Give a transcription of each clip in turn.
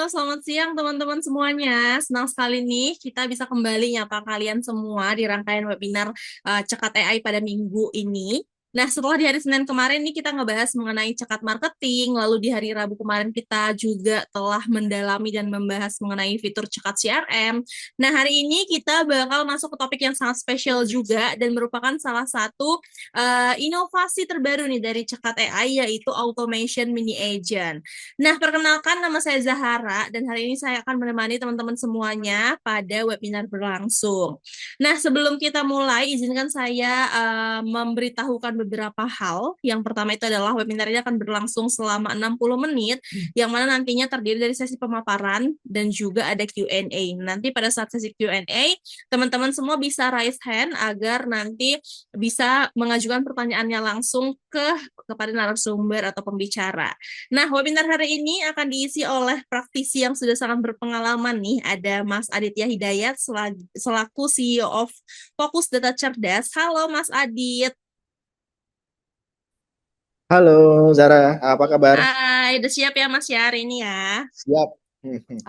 Selamat siang teman-teman semuanya. Senang sekali nih kita bisa kembali nyapa kalian semua di rangkaian webinar Cekat AI pada minggu ini. Nah, setelah di hari Senin kemarin nih kita ngebahas mengenai cekat marketing, lalu di hari Rabu kemarin kita juga telah mendalami dan membahas mengenai fitur cekat CRM. Nah, hari ini kita bakal masuk ke topik yang sangat spesial juga dan merupakan salah satu inovasi terbaru nih dari cekat AI yaitu automation mini agent. Nah, perkenalkan nama saya Zahara dan hari ini saya akan menemani teman-teman semuanya pada webinar berlangsung. Nah, sebelum kita mulai, izinkan saya memberitahukan beberapa hal. Yang pertama itu adalah webinar ini akan berlangsung selama 60 menit, yang mana nantinya terdiri dari sesi pemaparan dan juga ada Q&A. Nanti pada saat sesi Q&A, teman-teman semua bisa raise hand agar nanti bisa mengajukan pertanyaannya langsung kepada narasumber atau pembicara. Nah, webinar hari ini akan diisi oleh praktisi yang sudah sangat berpengalaman nih. Ada Mas Aditya Hidayat selaku CEO of Fokus Data Cerdas. Halo Mas Adit. Halo Zara, apa kabar? Hai, udah siap ya Mas ya hari ini ya? Siap.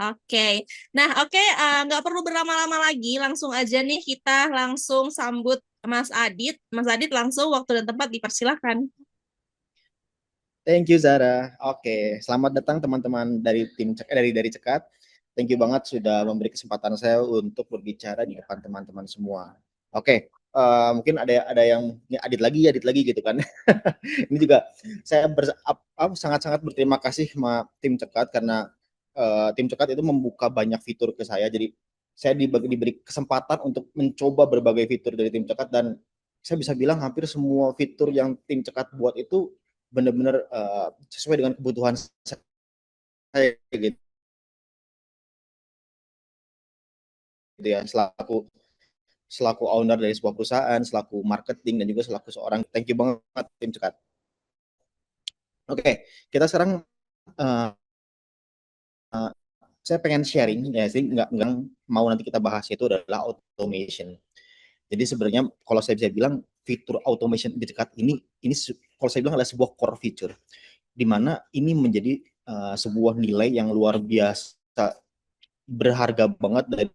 Oke. Nah, oke, nggak perlu berlama-lama lagi. Langsung aja nih kita langsung sambut Mas Adit. Mas Adit langsung waktu dan tempat dipersilahkan. Thank you Zara. Oke, selamat datang teman-teman dari dari Cekat. Thank you banget sudah memberi kesempatan saya untuk berbicara di depan teman-teman semua. Oke, mungkin ada yang ini Adit lagi gitu kan. Ini juga saya sangat-sangat berterima kasih sama tim Cekat karena tim Cekat itu membuka banyak fitur ke saya. Jadi saya diberi kesempatan untuk mencoba berbagai fitur dari tim Cekat dan saya bisa bilang hampir semua fitur yang tim Cekat buat itu benar-benar sesuai dengan kebutuhan saya gitu ya selaku selaku owner dari sebuah perusahaan, selaku marketing dan juga selaku seorang thank you banget tim Cekat. Oke, kita sekarang uh, saya pengen sharing ya sih nggak mau nanti kita bahas itu adalah automation. Jadi sebenarnya kalau saya bisa bilang fitur automation di Cekat ini kalau saya bilang adalah sebuah core feature di mana ini menjadi sebuah nilai yang luar biasa berharga banget dari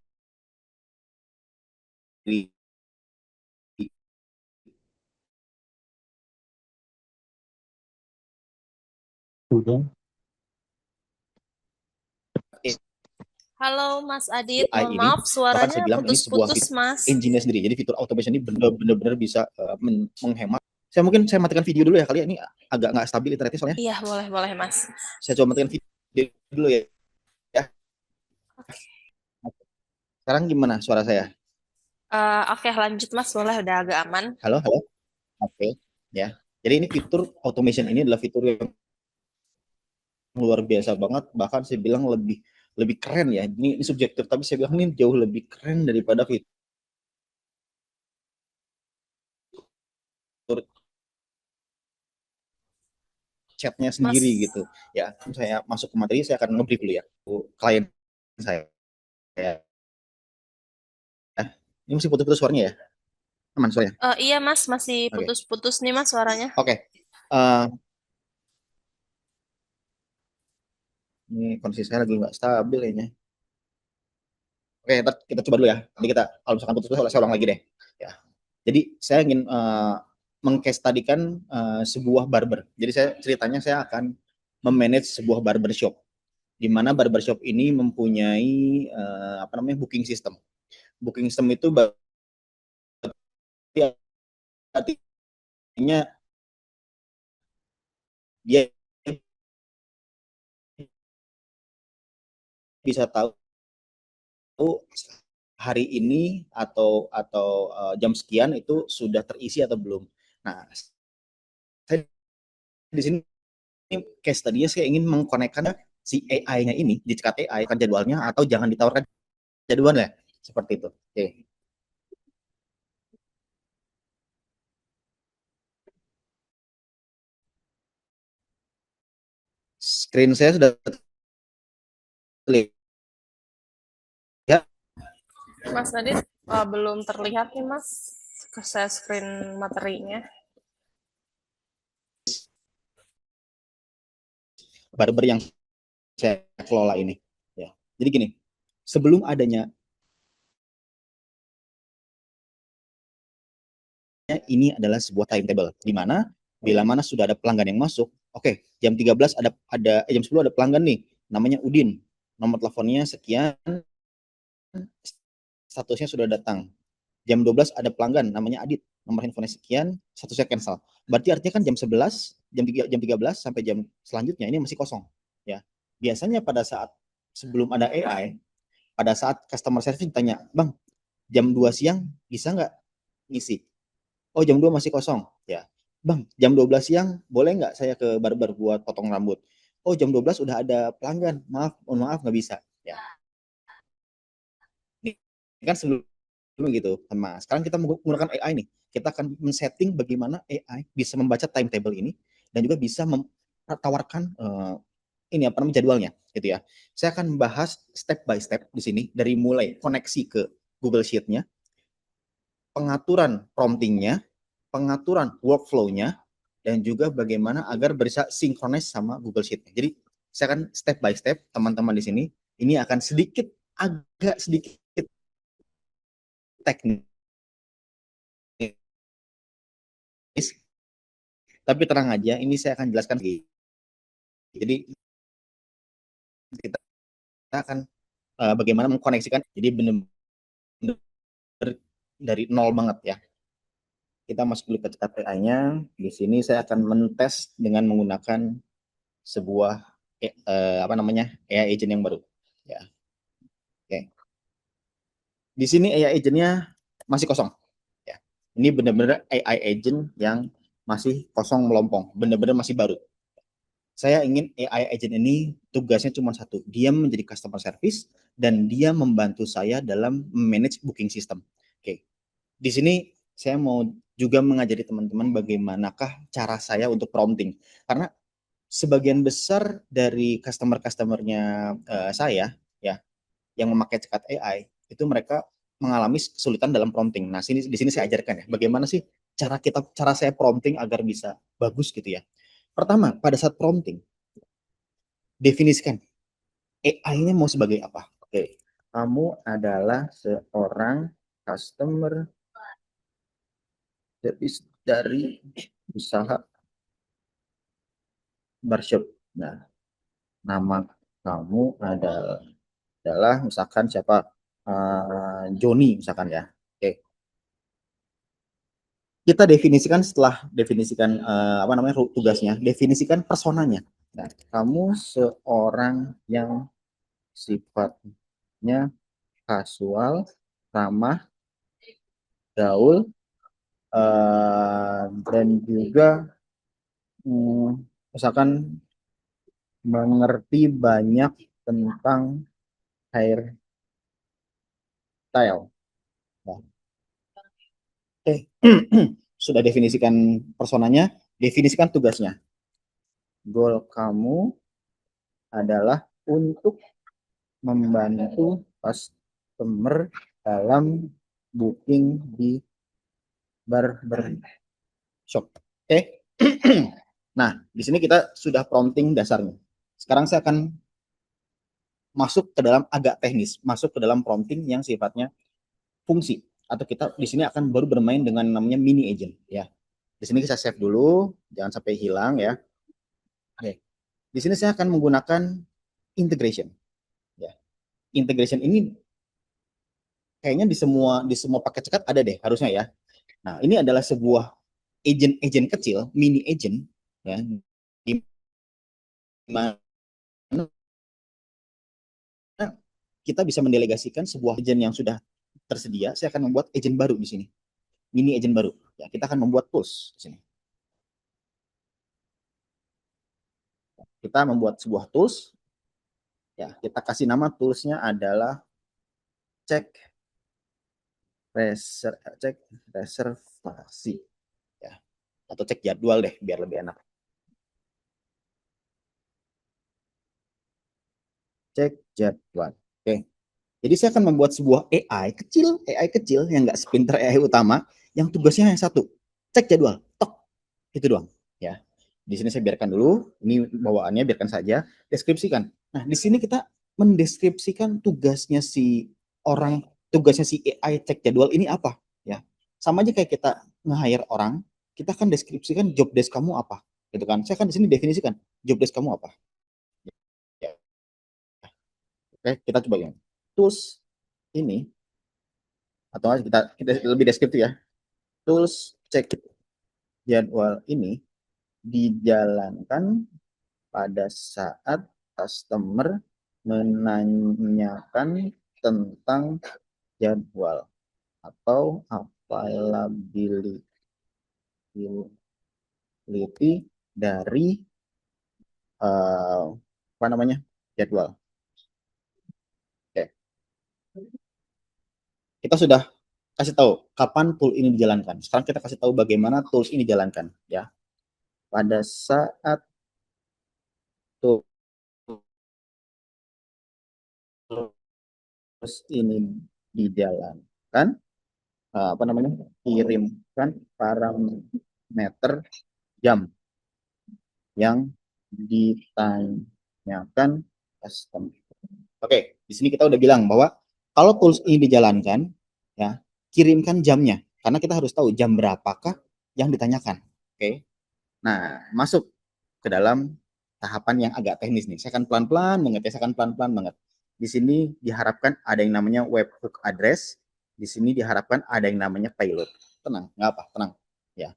Halo Mas Adit, AI mohon ini, maaf bahkan suaranya saya bilang ini sebuah putus-putus Mas. engine sendiri. Jadi fitur automation ini benar-benar bisa menghemat. Saya matikan video dulu ya kali ya, ini agak nggak stabil internetnya soalnya. Iya, boleh-boleh Mas. Saya coba matikan video dulu ya. Ya. Sekarang gimana suara saya? Oke, lanjut Mas, boleh udah agak aman. Halo, halo. Oke, ya. Jadi ini fitur automation ini adalah fitur yang luar biasa banget. Bahkan saya bilang lebih lebih keren ya. Ini subjektif, tapi saya bilang ini jauh lebih keren daripada fitur chatnya sendiri Mas, gitu. Ya, saya masuk ke materi, saya akan nge-brief dulu ya. Klien saya. Ya. Ini masih putus-putus suaranya ya? Aman suaranya? iya Mas, masih Oke. putus-putus nih Mas suaranya. Oke. Eh, ini kondisi saya lagi nggak stabil ini. Oke, ntar kita coba dulu ya. Jadi kita kalau misalkan putus-putus saya ulang lagi deh. Ya. Jadi saya ingin mengcase tadikan sebuah barber. Jadi ceritanya saya akan memanage sebuah barbershop di mana barbershop ini mempunyai apa namanya booking system. Booking system itu artinya dia bisa tahu hari ini atau jam sekian itu sudah terisi atau belum. Nah, saya di sini case tadinya saya ingin mengkonekkan si AI-nya ini di AI kan jadwalnya atau jangan ditawarkan jadwalnya seperti itu. Oke, screen saya sudah terlihat. Mas Adit, belum terlihat nih Mas ke share screen materinya. Barber yang saya kelola ini. Jadi gini, sebelum adanya ini adalah sebuah timetable di mana bila mana sudah ada pelanggan yang masuk, oke, jam 13 jam 10 ada pelanggan nih, namanya Udin. Nomor teleponnya sekian, statusnya sudah datang. Jam 12 ada pelanggan namanya Adit, nomor handphonenya sekian, statusnya cancel. Berarti artinya kan jam 11, jam 13 sampai jam selanjutnya ini masih kosong, ya. Biasanya pada saat sebelum ada AI, pada saat customer service ditanya, "Bang, jam 2 siang bisa nggak ngisi?" Oh, jam 2 masih kosong. Ya. Bang, jam 12 siang boleh nggak saya ke barber buat potong rambut? Oh, jam 12 udah ada pelanggan. Maaf, mohon maaf nggak bisa. Ya. Ini kan sebelumnya gitu. Nah, sekarang kita menggunakan AI nih. Kita akan men-setting bagaimana AI bisa membaca timetable ini dan juga bisa tawarkan ini apa namanya jadwalnya gitu ya. Saya akan membahas step by step di sini dari mulai koneksi ke Google Sheet-nya, pengaturan promptingnya, pengaturan workflow-nya, dan juga bagaimana agar bisa sinkronis sama Google Sheet. Jadi saya akan step by step teman-teman di sini. Ini akan agak sedikit teknis, tapi tenang aja. Ini saya akan jelaskan. Jadi kita akan bagaimana mengkoneksikan. Jadi benar-benar dari nol banget ya. Kita masuk dulu ke KPI-nya. Di sini saya akan mentes dengan menggunakan sebuah apa namanya AI agent yang baru. Ya, oke. Di sini AI agent-nya masih kosong. Ya. Ini benar-benar AI agent yang masih kosong melompong, benar-benar masih baru. Saya ingin AI agent ini tugasnya cuma satu, dia menjadi customer service dan dia membantu saya dalam manage booking system. Oke, di sini saya mau juga mengajari teman-teman bagaimanakah cara saya untuk prompting, karena sebagian besar dari customer-customernya saya ya yang memakai cekat AI itu mereka mengalami kesulitan dalam prompting. Nah, di sini saya ajarkan ya, bagaimana sih cara saya prompting agar bisa bagus gitu ya. Pertama, pada saat prompting, definisikan AI-nya mau sebagai apa. Oke, kamu adalah seorang customer service dari usaha barbershop. Nah, nama kamu adalah misalkan siapa, Joni misalkan ya. Oke, kita definisikan setelah definisikan apa namanya tugasnya, definisikan personanya. Nah, kamu seorang yang sifatnya kasual, ramah, gaul, dan juga misalkan mengerti banyak tentang hairstyle. Nah, oke, sudah definisikan personanya, definisikan tugasnya. Goal kamu adalah untuk membantu customer dalam booking di barbershop. Oke. Nah, di sini kita sudah prompting dasarnya. Sekarang saya akan masuk ke dalam agak teknis, masuk ke dalam prompting yang sifatnya fungsi. Atau kita di sini akan baru bermain dengan namanya mini agent ya. Di sini kita save dulu, jangan sampai hilang ya. Oke. Di sini saya akan menggunakan integration ya. Integration ini kayaknya di semua paket cekat ada deh harusnya ya. Nah, ini adalah sebuah agent-agent kecil, mini agent ya, di mana kita bisa mendelegasikan sebuah agent yang sudah tersedia. Saya akan membuat agent baru di sini, mini agent baru. Ya, kita akan membuat tools di sini. Kita membuat sebuah tools. Ya, kita kasih nama toolsnya adalah cek cek reservasi ya, atau cek jadwal deh biar lebih enak. Cek jadwal. Oke. Jadi saya akan membuat sebuah AI kecil yang nggak sepinter AI utama, yang tugasnya hanya satu, cek jadwal, tok, itu doang. Ya, di sini saya biarkan dulu, ini bawaannya biarkan saja, deskripsikan. Nah, di sini kita mendeskripsikan tugasnya si AI cek jadwal ini apa, ya. Sama aja kayak kita nge-hire orang, kita kan deskripsikan job desk kamu apa, gitu kan. Saya kan di sini definisikan job desk kamu apa. Ya, oke, kita coba yang tools ini, atau kita lebih deskriptif ya. Tools cek jadwal ini dijalankan pada saat customer menanyakan tentang jadwal atau availability dari apa namanya jadwal. Oke. Kita sudah kasih tahu kapan tool ini dijalankan. Sekarang kita kasih tahu bagaimana tools ini dijalankan, ya. Pada saat tools ini dijalankan, apa namanya, kirimkan parameter jam yang ditanyakan customer. Oke, di sini kita udah bilang bahwa kalau tools ini dijalankan, ya, kirimkan jamnya, karena kita harus tahu jam berapakah yang ditanyakan. Oke, nah masuk ke dalam tahapan yang agak teknis nih. Saya akan pelan-pelan banget, ya, saya akan pelan-pelan banget. Di sini diharapkan ada yang namanya webhook address, di sini diharapkan ada yang namanya payload. Tenang, nggak apa, tenang. Ya,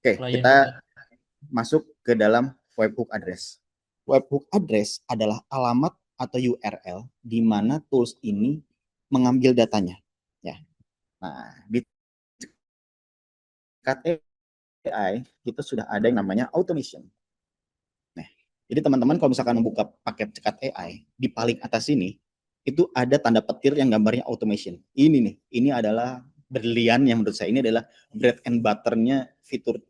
oke, Klien kita juga. masuk ke dalam webhook address. Webhook address adalah alamat atau URL di mana tools ini mengambil datanya. Ya. Nah, di AI kita sudah ada yang namanya automation. Nah, jadi teman-teman kalau misalkan membuka paket cekat AI, di paling atas ini itu ada tanda petir yang gambarnya automation. Ini nih, ini adalah berlian yang menurut saya ini adalah bread and butter-nya fitur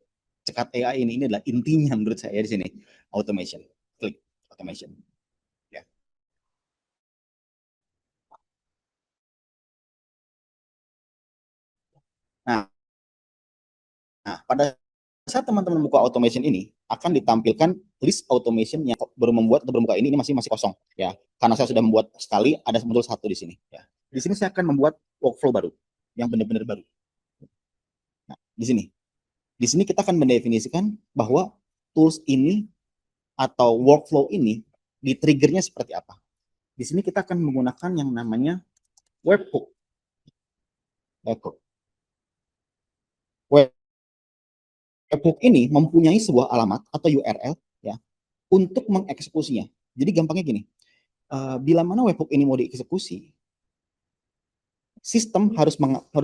cekat AI ini adalah intinya menurut saya di sini. Automation. Klik automation. Ya. Nah, pada saat teman-teman buka automation ini akan ditampilkan list automation yang baru membuat atau bermuka ini masih kosong, ya. Karena saya sudah membuat sekali, ada muncul satu di sini, ya. Di sini saya akan membuat workflow baru yang benar-benar baru. Nah, di sini kita akan mendefinisikan bahwa tools ini atau workflow ini di triggernya seperti apa. Di sini kita akan menggunakan yang namanya webhook. Webhook. Webhook ini mempunyai sebuah alamat atau URL, ya, untuk mengeksekusinya. Jadi gampangnya gini, bila mana webhook ini mau dieksekusi, sistem harus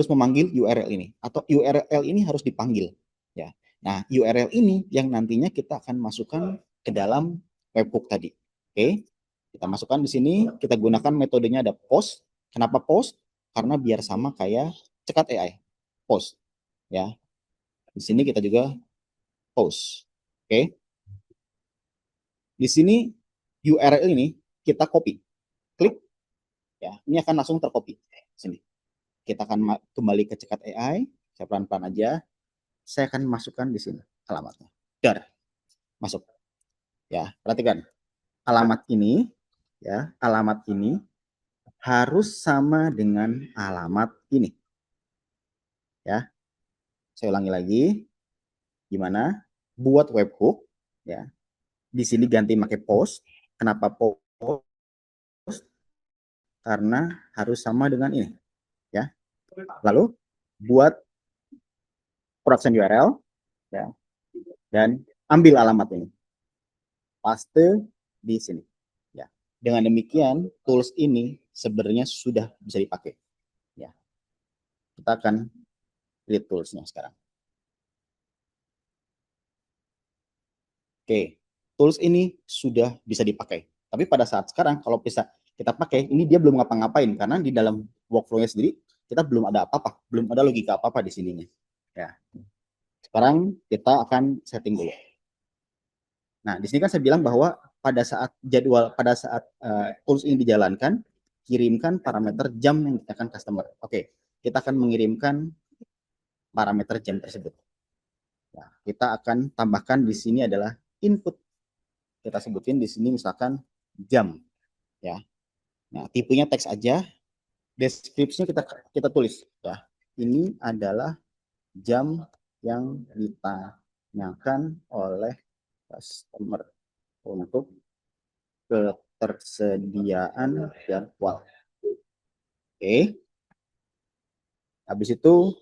memanggil URL ini atau URL ini harus dipanggil, ya. Nah, URL ini yang nantinya kita akan masukkan ke dalam webhook tadi. Oke, kita masukkan di sini, kita gunakan metodenya ada post. Kenapa post? Karena biar sama kayak cekat AI, post, ya. Di sini kita juga post. Oke, di sini URL ini kita copy, klik, ya, ini akan langsung tercopy sini. Kita akan kembali ke cekat AI, saya pelan-pelan aja, saya akan masukkan di sini alamatnya. Dar, masuk. Ya, perhatikan. Alamat ini harus sama dengan alamat ini. Ya. Saya ulangi lagi. Gimana? Buat webhook, ya. Di sini ganti pakai post. Kenapa post? Karena harus sama dengan ini, ya. Lalu buat production URL, ya. Dan ambil alamat ini. Paste di sini. Ya. Dengan demikian, tools ini sebenarnya sudah bisa dipakai. Ya. Kita akan lihat toolsnya sekarang. Oke, tools ini sudah bisa dipakai. Tapi pada saat sekarang, kalau bisa kita pakai, ini dia belum ngapa-ngapain karena di dalam workflow-nya sendiri kita belum ada apa-apa, belum ada logika apa-apa di sininya. Ya. Sekarang kita akan setting dulu. Nah, di sini kan saya bilang bahwa pada saat tools ini dijalankan, kirimkan parameter jam yang ditekan customer. Oke, kita akan mengirimkan parameter jam tersebut. Nah, kita akan tambahkan di sini adalah input. Kita sebutin di sini misalkan jam, ya. Nah, tipenya teks aja, deskripsinya kita tulis. Ya, ini adalah jam yang ditanyakan oleh customer untuk ketersediaan jadwal. Oke, habis itu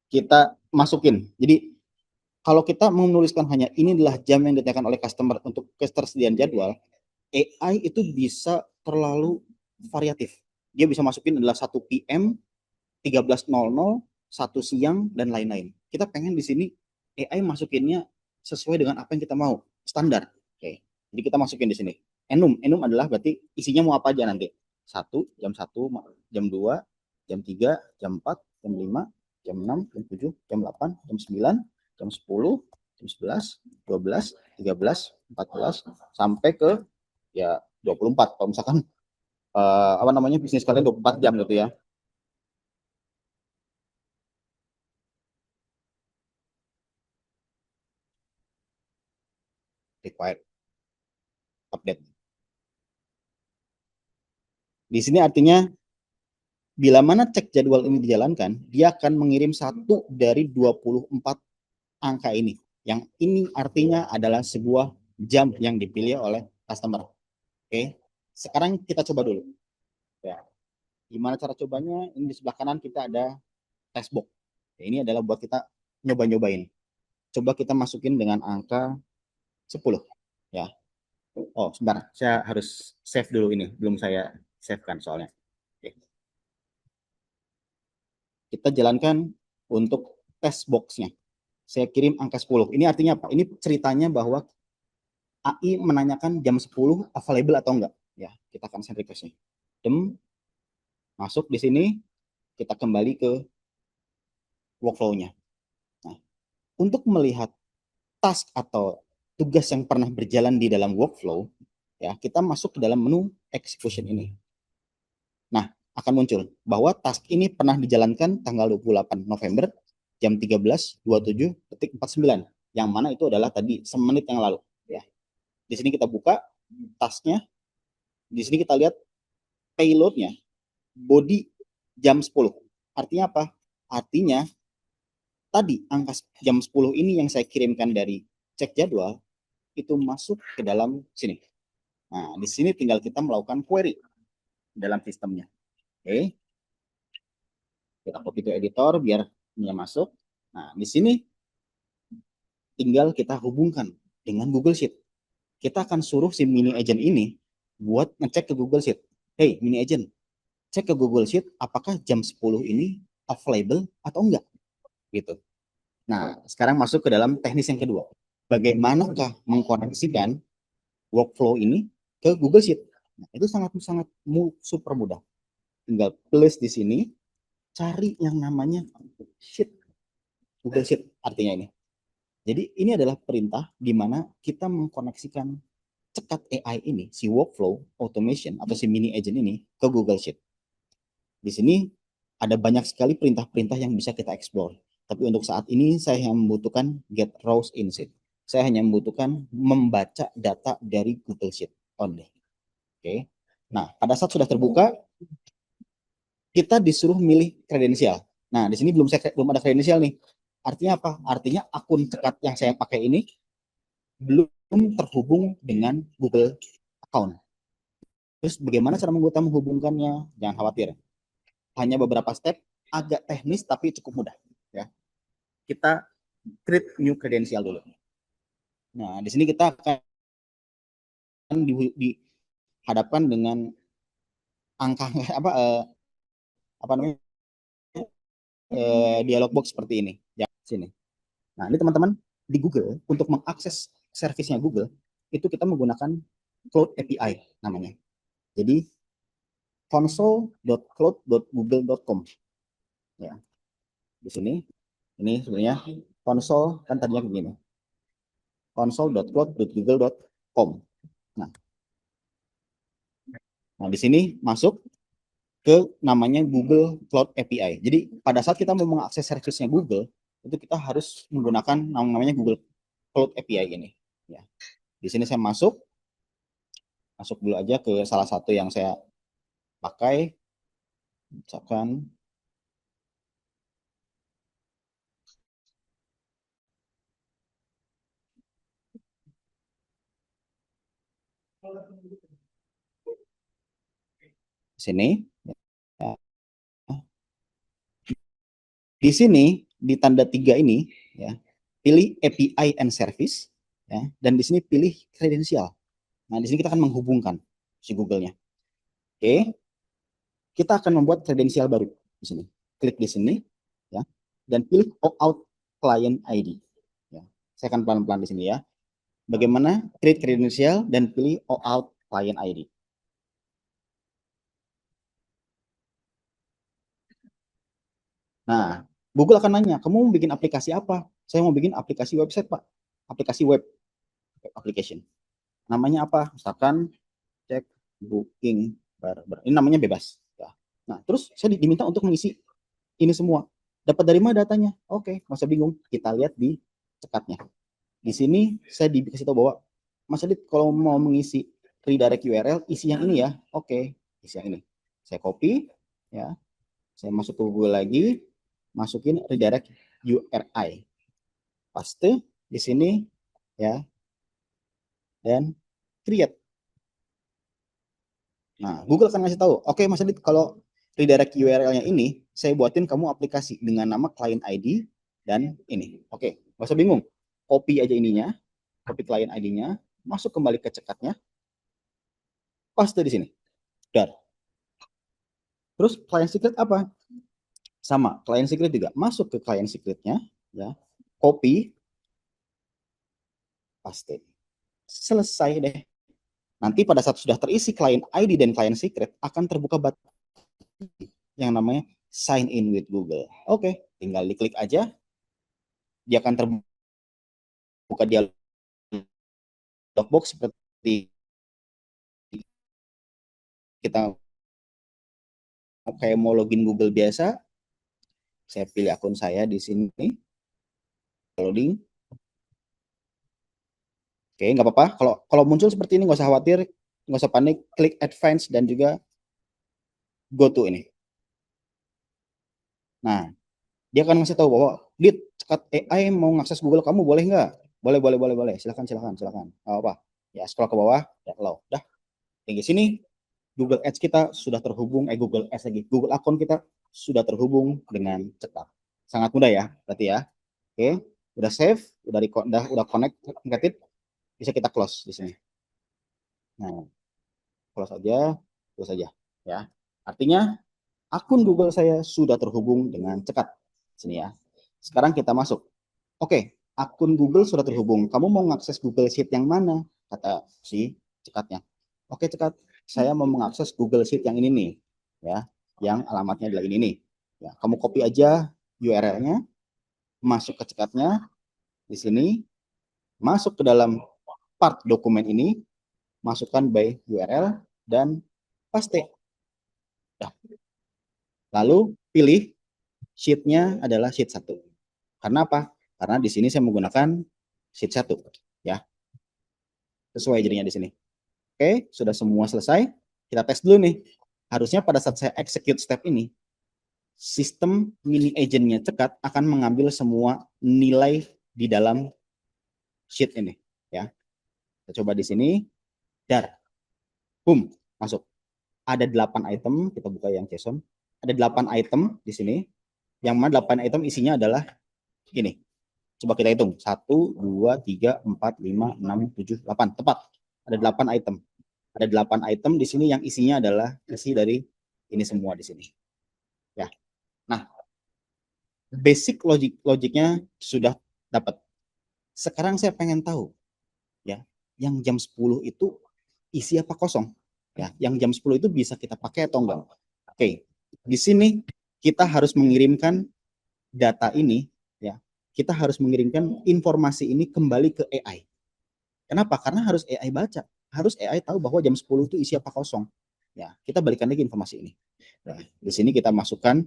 kita masukin. Jadi kalau kita menuliskan hanya ini adalah jam yang ditanyakan oleh customer untuk ketersediaan jadwal, AI itu bisa terlalu variatif. Dia bisa masukin adalah 1 PM, 13.00, 1 siang, dan lain-lain. Kita pengen di sini AI masukinnya sesuai dengan apa yang kita mau, standar. Oke. Jadi kita masukin di sini. Enum adalah berarti isinya mau apa aja nanti. 1, jam 2, jam 3, jam 4, jam 5, jam 6, jam 7, jam 8, jam 9, jam 10, jam 11, 12, 13, 14, sampai ke ya 24. Kalau misalkan apa namanya bisnis kalian 24 jam gitu ya. Required update. Di sini artinya bila mana cek jadwal ini dijalankan, dia akan mengirim 1 dari 24 angka ini. Yang ini artinya adalah sebuah jam yang dipilih oleh customer. Oke, sekarang kita coba dulu. Ya, gimana cara cobanya? Ini di sebelah kanan kita ada textbox. Ya, ini adalah buat kita nyoba-nyobain. Coba kita masukin dengan angka 10. Ya. Oh, sebentar. Saya harus save dulu ini. Belum saya save kan soalnya. Oke. Kita jalankan untuk test box-nya. Saya kirim angka 10. Ini artinya apa? Ini ceritanya bahwa AI menanyakan jam 10 available atau enggak. Ya, kita akan send request-nya. Masuk di sini, kita kembali ke workflow-nya. Nah, untuk melihat task atau tugas yang pernah berjalan di dalam workflow, ya, kita masuk ke dalam menu execution ini. Nah, akan muncul bahwa task ini pernah dijalankan tanggal 28 November jam 13.27.49, yang mana itu adalah tadi semenit yang lalu. Ya, di sini kita buka tasknya, di sini kita lihat payloadnya, body jam 10. Artinya apa? Artinya tadi angka jam 10 ini yang saya kirimkan dari cek jadwal itu masuk ke dalam sini. Nah, di sini tinggal kita melakukan query dalam sistemnya. Oke, kita copy ke editor biar ini masuk. Nah, di sini tinggal kita hubungkan dengan Google Sheet. Kita akan suruh si mini agent ini buat ngecek ke Google Sheet. Hey, mini agent, cek ke Google Sheet apakah jam 10 ini available atau enggak gitu. Nah, sekarang masuk ke dalam teknis yang kedua. Bagaimanakah mengkoneksikan workflow ini ke Google Sheet? Nah, itu sangat sangat super mudah. Tinggal plus di sini, cari yang namanya sheet, Google Sheet artinya ini. Jadi ini adalah perintah di mana kita mengkoneksikan cekat AI ini, si workflow automation atau si mini agent ini ke Google Sheet. Di sini ada banyak sekali perintah-perintah yang bisa kita explore. Tapi untuk saat ini saya hanya membutuhkan get rows insight. Saya hanya membutuhkan membaca data dari Google Sheet only. Oke. Nah, pada saat sudah terbuka, kita disuruh milih kredensial. Nah, di sini belum ada kredensial nih. Artinya apa? Artinya akun cekat yang saya pakai ini belum terhubung dengan Google account. Terus bagaimana cara kita menghubungkannya? Jangan khawatir. Hanya beberapa step, agak teknis tapi cukup mudah. Ya, kita create new credential dulu. Nah, di sini kita akan dihadapkan dengan angka apa namanya dialog box seperti ini. Ya, sini. Nah, ini teman-teman di Google untuk mengakses servisnya Google itu kita menggunakan Cloud API namanya. Jadi console.cloud.google.com. Ya, di sini ini sebenarnya konsol kan tadinya begini. console.cloud.google.com. Nah, nah di sini masuk ke namanya Google Cloud API. Jadi pada saat kita mau mengakses servisnya Google, itu kita harus menggunakan namanya Google Cloud API ini. Ya. Di sini saya masuk, Masuk dulu aja ke salah satu yang saya pakai, misalkan sini. Ya. Di sini di tanda 3 ini ya, pilih API and service ya, dan di sini pilih kredensial. Nah, di sini kita akan menghubungkan si Google-nya. Oke, kita akan membuat kredensial baru di sini. Klik di sini ya, dan pilih OAuth client ID. Ya. Saya akan pelan-pelan di sini ya. Bagaimana create kredensial dan pilih OAuth client ID. Nah, Google akan nanya, kamu mau bikin aplikasi apa? Saya mau bikin aplikasi website, Pak. Aplikasi web application. Namanya apa? Misalkan cek booking barber. Ini namanya bebas. Ya. Nah, terus saya diminta untuk mengisi ini semua. Dapat dari mana datanya? Oke, nggak usah bingung. Kita lihat di cekatnya. Di sini saya dikasih tahu bahwa Mas Adit kalau mau mengisi redirect URL, isi yang ini ya. Oke, isi yang ini. Saya copy, ya. Saya masuk ke Google lagi, masukin redirect URI. Paste di sini, ya. Dan create. Nah, Google akan ngasih tahu, oke Mas Adit, kalau redirect URL-nya ini, saya buatin kamu aplikasi dengan nama client ID dan ini. Oke, nggak usah bingung. Copy aja ininya, copy client ID-nya, masuk kembali ke cekatnya, paste di sini. Dar. Terus client secret apa? Sama, client secret juga. Masuk ke client secret-nya, ya. Copy, paste. Selesai deh. Nanti pada saat sudah terisi client ID dan client secret, akan terbuka button yang namanya sign in with Google. Oke, tinggal diklik aja, dia akan terbuka dialog box seperti kita kayak mau login Google biasa. Saya pilih akun saya di sini, loading. Oke, nggak apa-apa. Kalau muncul seperti ini nggak usah khawatir, nggak usah panik. Klik advance dan juga go to ini. Nah, dia akan ngasih tahu bahwa Dit, cekat AI mau ngakses Google kamu boleh nggak? Boleh, boleh, boleh, boleh. Silakan, silakan, silakan. Nggak apa. Ya, scroll ke bawah, ya, allow. Dah, tinggi sini. Google Ads kita sudah terhubung, Google Ads lagi, Google akun kita sudah terhubung dengan cepat. Sangat mudah ya, berarti ya. Oke, udah save, udah connected, bisa kita close di sini. Nah, close aja, close aja, ya. Artinya akun Google saya sudah terhubung dengan cepat. Sini ya. Sekarang kita masuk. Oke, akun Google sudah terhubung. Kamu mau mengakses Google Sheet yang mana? Kata si cekatnya. Oke, cekat. Saya mau mengakses Google Sheet yang ini nih, ya, yang alamatnya adalah ini nih. Ya, kamu copy aja URL-nya, masuk ke cekatnya di sini, masuk ke dalam part dokumen ini, masukkan by URL dan paste. Nah, lalu pilih sheet-nya adalah sheet 1. Karena apa? Karena di sini saya menggunakan sheet 1, ya. Sesuai jadinya di sini. Oke, sudah semua selesai. Kita tes dulu nih. Harusnya pada saat saya execute step ini, sistem mini agentnya cekat akan mengambil semua nilai di dalam sheet ini. Ya, kita coba di sini. Dar, boom, masuk. Ada 8 item, kita buka yang JSON. Ada 8 item di sini. Yang mana 8 item isinya adalah ini. Coba kita hitung. 1, 2, 3, 4, 5, 6, 7, 8. Tepat. Ada 8 item. Ada 8 item di sini yang isinya adalah isi dari ini semua di sini. Ya. Nah, basic logiknya sudah dapat. Sekarang saya pengen tahu, ya, yang jam 10 itu isi apa kosong? Ya, yang jam 10 itu bisa kita pakai atau enggak? Oke. Di sini kita harus mengirimkan data ini, ya. Kita harus mengirimkan informasi ini kembali ke AI. Kenapa? Karena harus AI baca. Harus AI tahu bahwa jam 10 itu isi apa kosong. Ya, kita balikan lagi informasi ini. Nah, di sini kita masukkan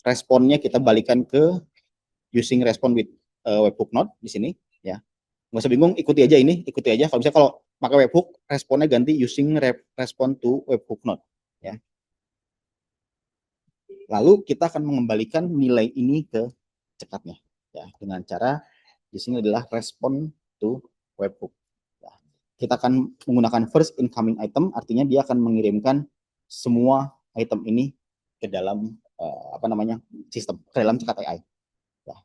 responnya, kita balikan ke using respond with webhook node di sini, ya. Nggak usah bingung, ikuti aja ini, ikuti aja. Kalau misalnya kalau pakai webhook, responnya ganti using respond to webhook node. Ya. Lalu kita akan mengembalikan nilai ini ke cekatnya. Ya, dengan cara di sini adalah respond to webhook. Ya. Kita akan menggunakan first incoming item, artinya dia akan mengirimkan semua item ini ke dalam apa namanya sistem, ke dalam cekat AI. Ya.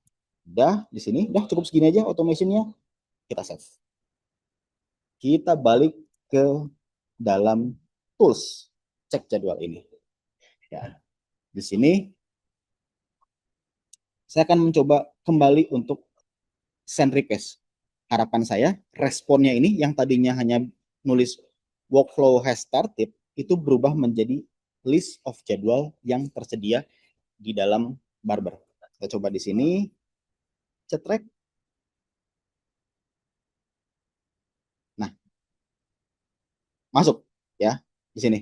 Udah di sini, udah cukup segini aja automationnya. Kita save. Kita balik ke dalam tools cek jadwal ini. Ya, di sini saya akan mencoba kembali untuk send request. Harapan saya responnya ini yang tadinya hanya nulis workflow has started itu berubah menjadi list of jadwal yang tersedia di dalam Barber. Kita coba di sini cetrek. Nah, masuk ya di sini.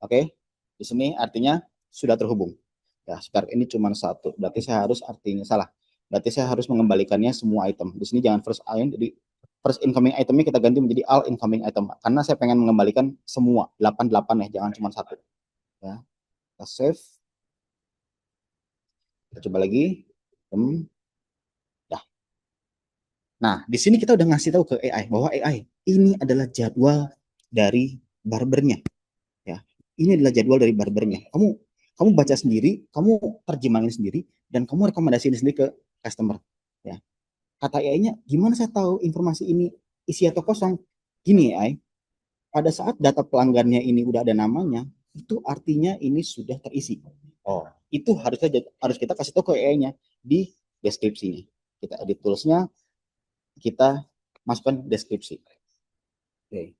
Oke. Di sini artinya sudah terhubung. Ya, sekarang ini cuma satu. Berarti saya harus artinya salah. Berarti saya harus mengembalikannya semua item. Di sini jangan first item, jadi first incoming itemnya kita ganti menjadi all incoming item. Karena saya pengen mengembalikan semua 88 ya, jangan cuma satu. Ya, kita save. Kita coba lagi. Dah. Nah, di sini kita udah ngasih tahu ke AI bahwa AI ini adalah jadwal dari barbernya. Ya, ini adalah jadwal dari barbernya. Kamu baca sendiri, kamu terjemahin sendiri, dan kamu rekomendasiin sendiri ke customer. Ya, kata AI-nya, gimana saya tahu informasi ini isi atau kosong? Gini AI, pada saat data pelanggannya ini udah ada namanya, itu artinya ini sudah terisi. Oh, itu harus kita kasih tahu ke AI-nya di deskripsinya. Kita edit toolsnya, kita masukkan deskripsi. Oke.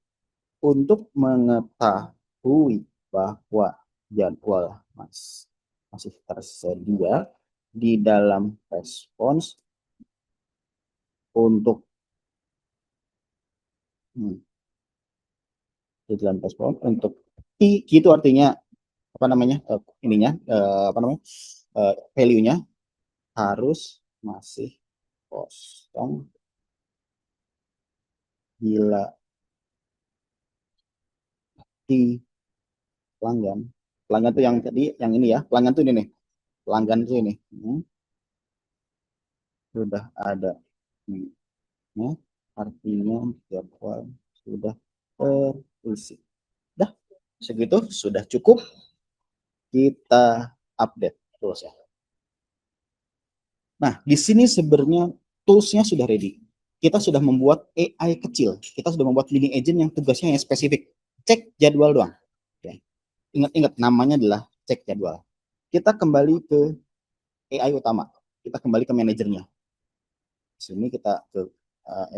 Untuk mengetahui bahwa jadwal masih tersedia di dalam respons untuk hmm, di dalam respons untuk itu artinya apa namanya ininya apa namanya value-nya harus masih kosong bila di pelanggan pelanggan tuh yang tadi yang ini ya pelanggan tuh ini nih pelanggan tuh ini sudah ada hmm, ya, artinya jadwal sudah terisi. Dah, segitu sudah cukup kita update terus ya. Nah, di sini sebenarnya toolsnya sudah ready. Kita sudah membuat AI kecil. Kita sudah membuat mini agent yang tugasnya yang spesifik. Cek jadwal doang. Oke. Ingat-ingat namanya adalah cek jadwal. Kita kembali ke AI utama. Kita kembali ke manajernya. Di sini kita ke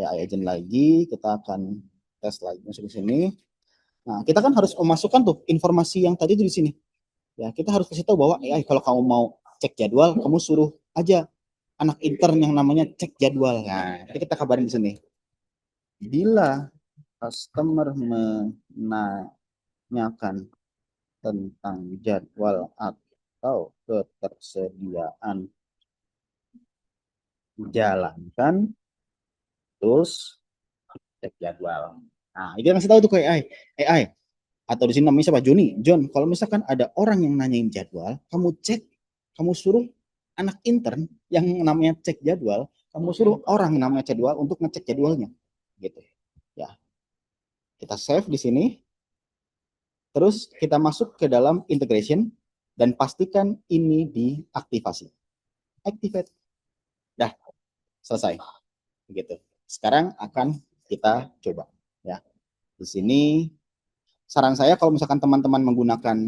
AI agent lagi. Kita akan tes lagi masuk ke sini. Nah, kita kan harus memasukkan tuh informasi yang tadi itu di sini. Ya, kita harus kasih tahu bahwa AI kalau kamu mau cek jadwal, kamu suruh aja anak intern yang namanya cek jadwal. Nah, jadi kita kabarin di sini. Bila customer menanyakan tentang jadwal atau ketersediaan, jalankan terus cek jadwal. Nah, itu yang kasih tahu tuh ke AI. AI atau di sini namanya siapa? Joni. John, kalau misalkan ada orang yang nanyain jadwal, kamu cek, kamu suruh anak intern yang namanya cek jadwal, kamu suruh orang namanya jadwal untuk ngecek jadwalnya. Gitu. Ya, kita save di sini, terus kita masuk ke dalam integration dan pastikan ini diaktifasi. Activate. Dah, selesai. Begitu. Sekarang akan kita coba ya. Di sini saran saya kalau misalkan teman-teman menggunakan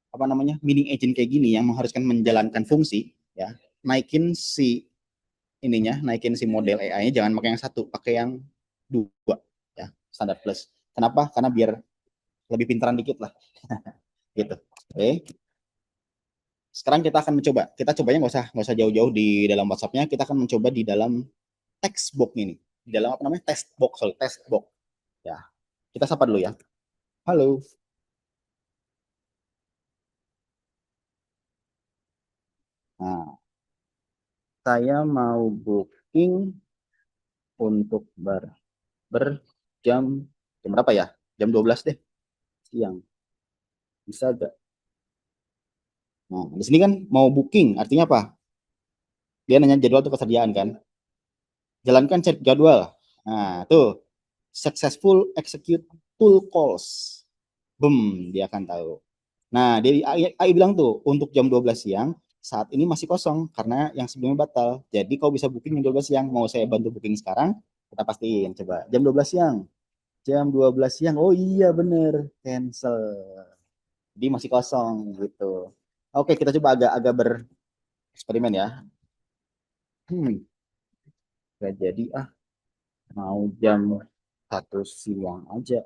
apa namanya meeting agent kayak gini yang mengharuskan menjalankan fungsi ya, naikin si ininya, naikin si model AI-nya, jangan pakai yang satu, pakai yang dua ya, standar plus. Kenapa? Karena biar lebih pintaran dikit lah. Gitu. Oke. Sekarang kita akan mencoba. Kita cobanya nggak usah jauh-jauh di dalam WhatsApp-nya. Kita akan mencoba di dalam text box ini. Di dalam apa namanya? Text box, sorry, text box. Ya. Kita sapa dulu ya. Halo. Nah, saya mau booking booking untuk berjam jam berapa ya? Jam 12 deh siang. Bisa gak? Nah, di sini kan mau booking, artinya apa? Dia nanya jadwal tuh kesediaan kan. Jalankan cek jadwal. Nah, tuh successful execute tool calls. Boom, dia akan tahu. Nah, dia AI bilang tuh untuk jam 12 siang saat ini masih kosong karena yang sebelumnya batal. Jadi kau bisa booking jam 12 siang. Mau saya bantu booking sekarang? Kita pastiin coba. Jam 12 siang. Jam 12 siang. Oh iya bener, cancel. Jadi masih kosong gitu. Oke, kita coba agak-agak bereksperimen ya. Hmm, gak jadi ah. Mau jam 1 siang aja.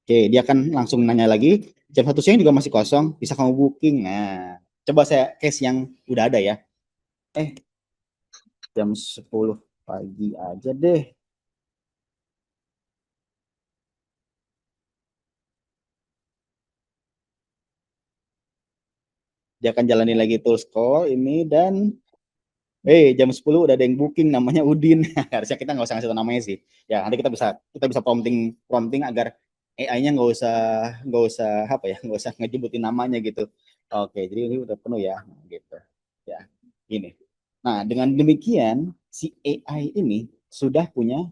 Oke, dia akan langsung nanya lagi, jam 1 siang juga masih kosong, bisa kamu booking. Nah, coba saya case yang udah ada ya. Eh, jam 10 pagi aja deh. Dia akan jalani lagi tools call ini dan jam 10 udah ada yang booking namanya Udin. Harusnya kita nggak usah ngasih tau namanya sih. Ya, nanti kita bisa prompting prompting agar AI-nya nggak usah apa ya, nggak usah ngejebutin namanya gitu. Oke, jadi ini udah penuh ya, gitu. Ya, ini. Nah, dengan demikian si AI ini sudah punya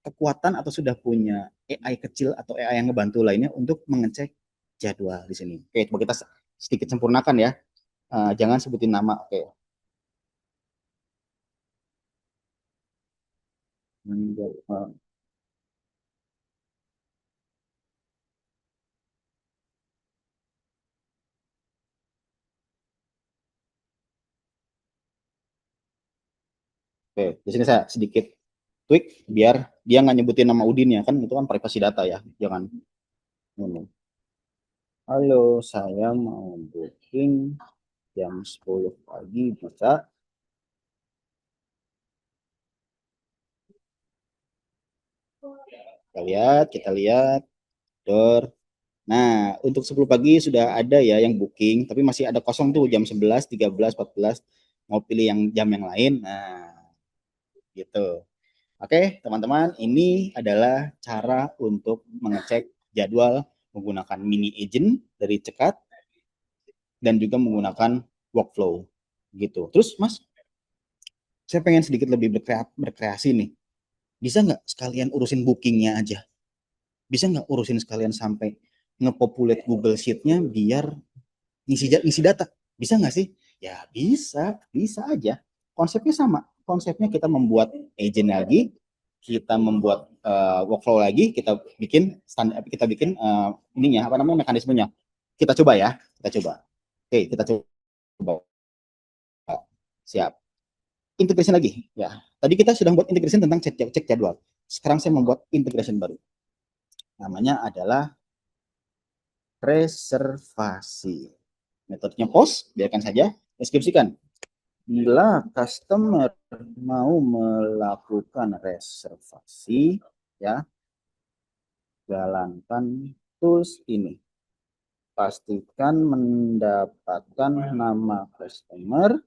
kekuatan atau sudah punya AI kecil atau AI yang ngebantu lainnya untuk mengecek jadwal di sini. Oke, coba kita sedikit sempurnakan ya. Jangan sebutin nama. Oke. Oke, di sini saya sedikit tweak biar dia nggak nyebutin nama Udinnya kan itu kan privasi data ya. Jangan ini. Halo, saya mau booking jam 10 pagi bisa. Kita lihat. Dor. Nah, untuk 10 pagi sudah ada ya yang booking, tapi masih ada kosong tuh jam 11, 13, 14. Mau pilih yang jam yang lain. Nah, gitu. Oke, teman-teman, ini adalah cara untuk mengecek jadwal menggunakan mini agent dari Cekat dan juga menggunakan workflow gitu. Terus, Mas, saya pengen sedikit lebih berkreasi nih. Bisa nggak sekalian urusin bookingnya aja? Bisa nggak urusin sekalian sampai ngepopulate Google Sheet-nya biar ngisi data? Bisa nggak sih? Ya bisa, bisa aja. Konsepnya sama. Konsepnya kita membuat agent lagi, kita membuat workflow lagi, kita bikin ininya apa namanya mekanismenya. Kita coba ya, kita coba. Oke, kita coba. Siap. Integration lagi. Ya. Tadi kita sudah membuat integration tentang cek jadwal. Sekarang saya membuat integration baru. Namanya adalah reservasi. Metodenya post, biarkan saja. Deskripsikan. Bila customer mau melakukan reservasi, ya, jalankan tools ini. Pastikan mendapatkan nama customer,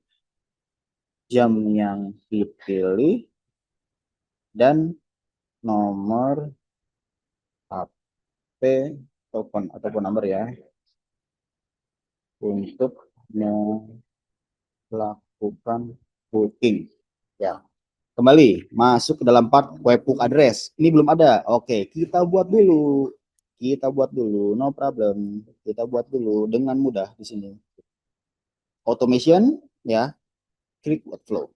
jam yang dipilih, dan nomor HP ataupun nomor ya untuk melakukan booking. Ya, kembali masuk ke dalam part webhook address. Ini belum ada. Oke, kita buat dulu. Kita buat dulu, no problem. Kita buat dulu dengan mudah di sini. Automation, ya, klik workflow.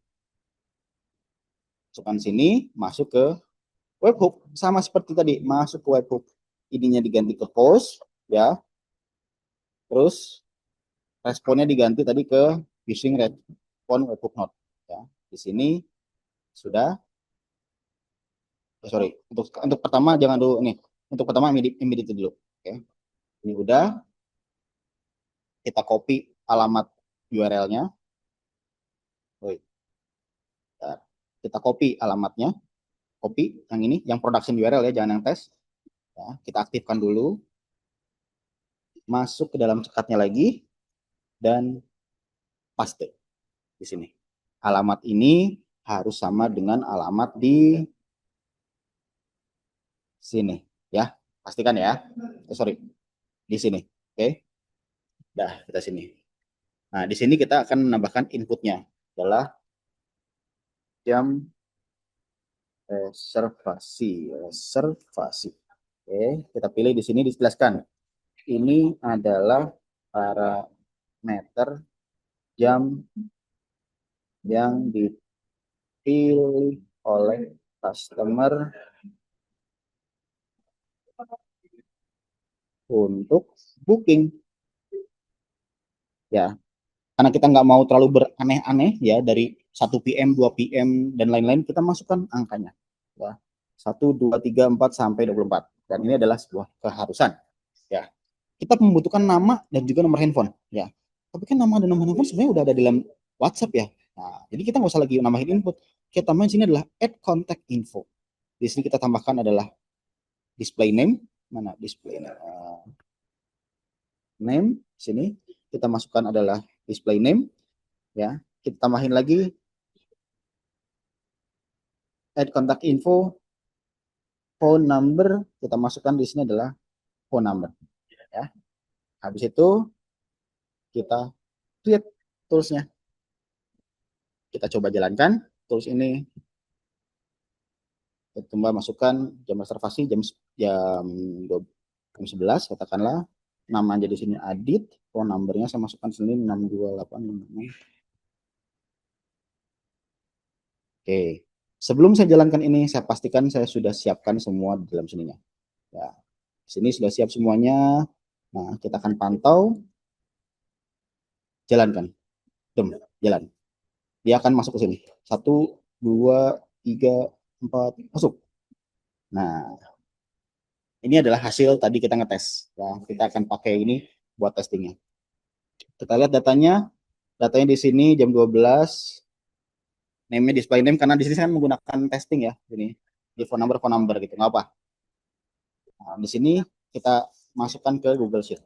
Masukkan sini, masuk ke webhook. Sama seperti tadi, masuk ke webhook. Ininya diganti ke post, ya. Terus responnya diganti tadi ke using respond webhook node. Ya, di sini sudah. Sorry, untuk pertama jangan dulu nih. Untuk pertama immediate dulu. Oke, ini udah. Kita copy alamat URL-nya. Kita copy alamatnya, copy yang ini, yang production URL ya, jangan yang test. Ya, kita aktifkan dulu. masuk ke dalam cekatnya lagi dan paste di sini. Alamat ini harus sama dengan alamat di sini ya. Pastikan ya. Sorry, di sini. Oke. Dah, kita sini. Nah, di sini kita akan menambahkan inputnya adalah jam reservasi. Oke, kita pilih di sini dijelaskan. Ini adalah parameter jam yang dipilih oleh customer untuk booking. Ya, karena kita nggak mau terlalu beraneh-aneh ya, dari 1 PM, 2 PM, dan lain-lain, kita masukkan angkanya. Ya, 1, 2, 3, 4, sampai 24. Dan ini adalah sebuah keharusan. Ya, kita membutuhkan nama dan juga nomor handphone. Ya, tapi kan nama dan nomor handphone sebenarnya udah ada di dalam WhatsApp ya. Nah, jadi kita nggak usah lagi nambahin input. Kita tambahin sini adalah add contact info. Di sini kita tambahkan adalah display name. Mana display name? Name sini kita masukkan adalah display name ya. Kita tambahin lagi add contact info, phone number, kita masukkan di sini adalah phone number ya. Habis itu kita create toolsnya. Kita coba jalankan tools ini. Kita coba masukkan jam reservasi jam jam 11 katakanlah. Namanya di sini Adit, phone numbernya saya masukkan sini 62866. Oke. Sebelum saya jalankan ini, saya pastikan saya sudah siapkan semua di dalam sininya. Ya, sini sudah siap semuanya. Nah, kita akan pantau, jalankan, jalan. Dia akan masuk ke sini. 1, 2, 3, 4, masuk. Nah, ini adalah hasil tadi kita ngetes. Ya, kita akan pakai ini buat testingnya. Kita lihat datanya. Datanya di sini jam 12. Name-nya display name karena di sini saya menggunakan testing ya. Ini di phone number gitu. Nggak apa. Nah, di sini kita masukkan ke Google Sheet.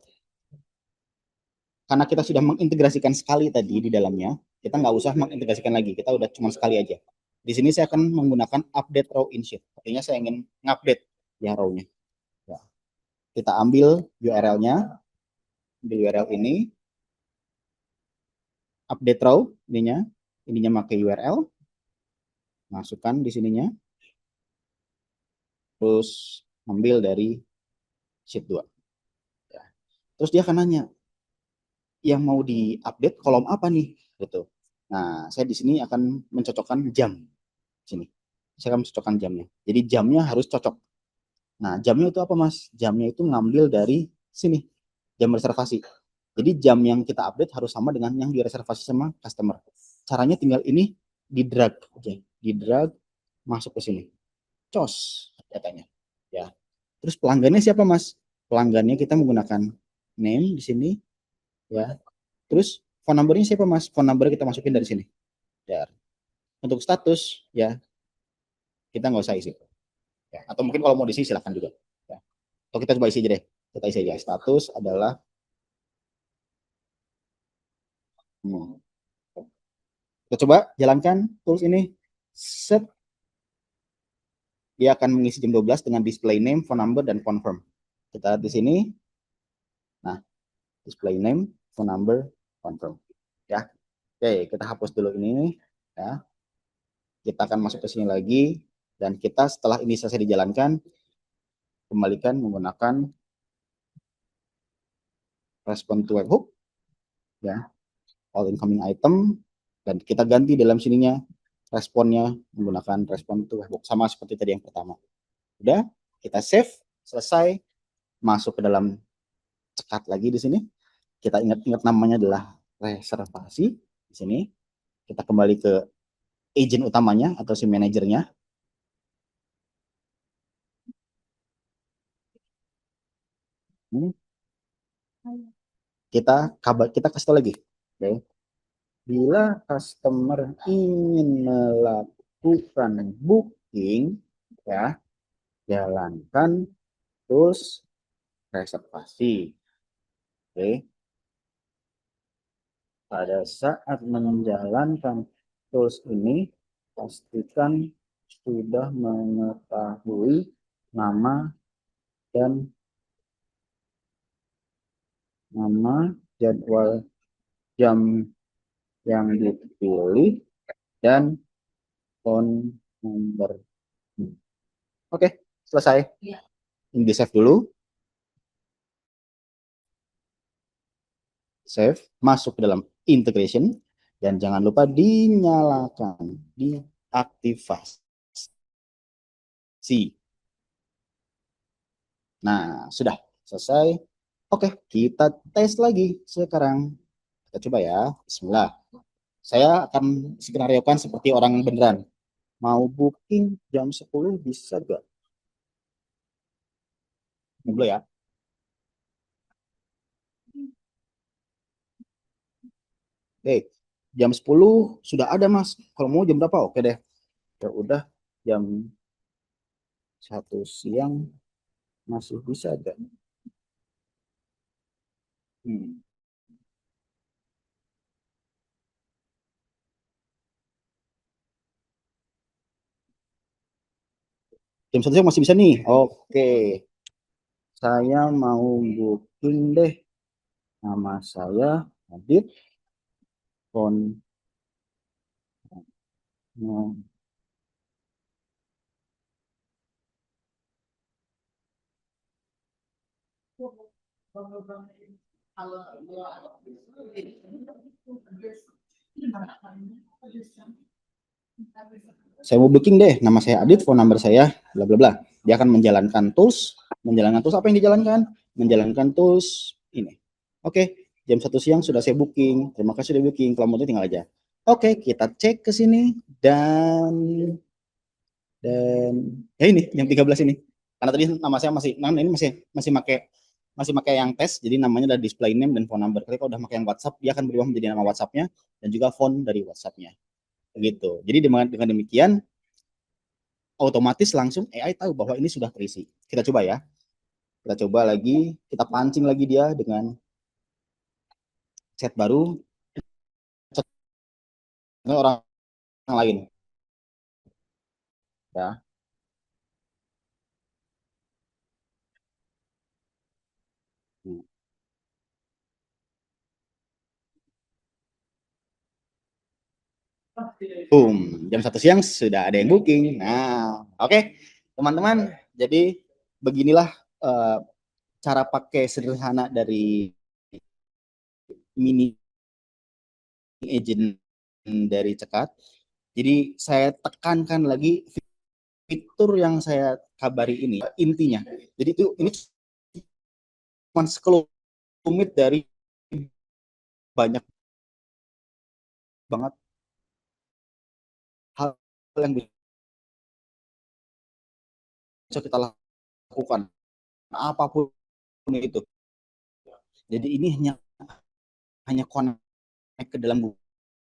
Karena kita sudah mengintegrasikan sekali tadi di dalamnya, kita nggak usah mengintegrasikan lagi, kita udah cuma sekali aja. Di sini saya akan menggunakan update row in sheet, artinya saya ingin ngupdate ya row-nya. Ya. Kita ambil URL-nya, di URL ini, update row, ininya pakai URL, masukkan di sininya, terus ambil dari sheet 2. Ya. Terus dia akan nanya, yang mau diupdate kolom apa nih? Gitu. Nah, saya di sini akan mencocokkan jam. Sini. Saya akan mencocokkan jamnya. Jadi jamnya harus cocok. Nah, jamnya itu apa, Mas? Jamnya itu ngambil dari sini. Jam reservasi. Jadi jam yang kita update harus sama dengan yang direservasi sama customer. Caranya tinggal ini di drag aja. Di drag masuk ke sini. Cos datanya. Ya. Terus pelanggannya siapa, Mas? Pelanggannya kita menggunakan name di sini, ya. Terus phone numbernya siapa, Mas? Phone number kita masukin dari sini. Ya. Untuk status, ya kita nggak usah isi. Ya. Atau mungkin kalau mau diisi silahkan juga. Ya. Atau kita coba isi aja deh. Kita isi aja. Status adalah kita coba jalankan tools ini. Set. Dia akan mengisi jam 12 dengan display name, phone number, dan confirm. Kita lihat di sini. Nah, display name, phone number, confirm. Ya. Oke, kita hapus dulu ini. Ya. Kita akan masuk ke sini lagi. Dan kita setelah ini selesai dijalankan, kembalikan menggunakan respond to webhook. Ya. All incoming item. Dan kita ganti dalam sininya responnya menggunakan respond to webhook. Sama seperti tadi yang pertama. Udah, kita save, selesai, masuk ke dalam cekat lagi di sini. Kita ingat-ingat namanya adalah reservasi di sini. Kita kembali ke agent utamanya atau si manajernya. Kita kasih tahu lagi. Oke. Bila customer ingin melakukan booking, ya, jalankan terus reservasi. Oke. Pada saat menjalankan tools ini, pastikan sudah mengetahui nama dan jadwal jam yang dipilih dan phone number. Oke, selesai. Ini di save dulu. Save, masuk ke dalam integration, dan jangan lupa dinyalakan, diaktifasi. Nah, sudah selesai. Oke, kita tes lagi sekarang. Kita coba ya. Bismillah. Saya akan skenariokan seperti orang beneran. Mau booking jam 10 bisa gak? Ini dulu ya. Oke, jam 10 sudah ada Mas. Kalau mau jam berapa? Oke deh. Ya udah, jam 1 siang masih bisa gak? Jam 1 siang masih bisa nih. Oke. Saya mau booking deh. Nama saya Adit. Phone saya mau booking deh, nama saya Adit, phone number saya, bla bla bla. Dia akan menjalankan tools apa yang dijalankan? Menjalankan tools ini. Oke, jam 1 siang sudah saya booking. Terima kasih sudah booking. Kalau mau tinggal aja. Oke, kita cek ke sini dan ya ini yang 13 ini. Karena tadi nama saya ini masih pakai yang tes, jadi namanya adalah display name dan phone number. Kalau udah pakai yang WhatsApp, dia akan berubah menjadi nama WhatsApp-nya dan juga phone dari WhatsApp-nya. Begitu. Jadi dengan demikian otomatis langsung AI tahu bahwa ini sudah terisi. Kita coba ya. Kita coba lagi, kita pancing lagi dia dengan chat baru dengan orang lain. Ya. Jam 1 siang sudah ada yang booking. Nah, oke, teman-teman. Jadi beginilah cara pakai sederhana dari mini agent dari Cekat. Jadi saya tekankan lagi fitur yang saya kabari ini intinya. Jadi itu ini cuma sekelumit dari banyak banget hal yang bisa kita lakukan apapun itu. Jadi ini hanya connect ke dalam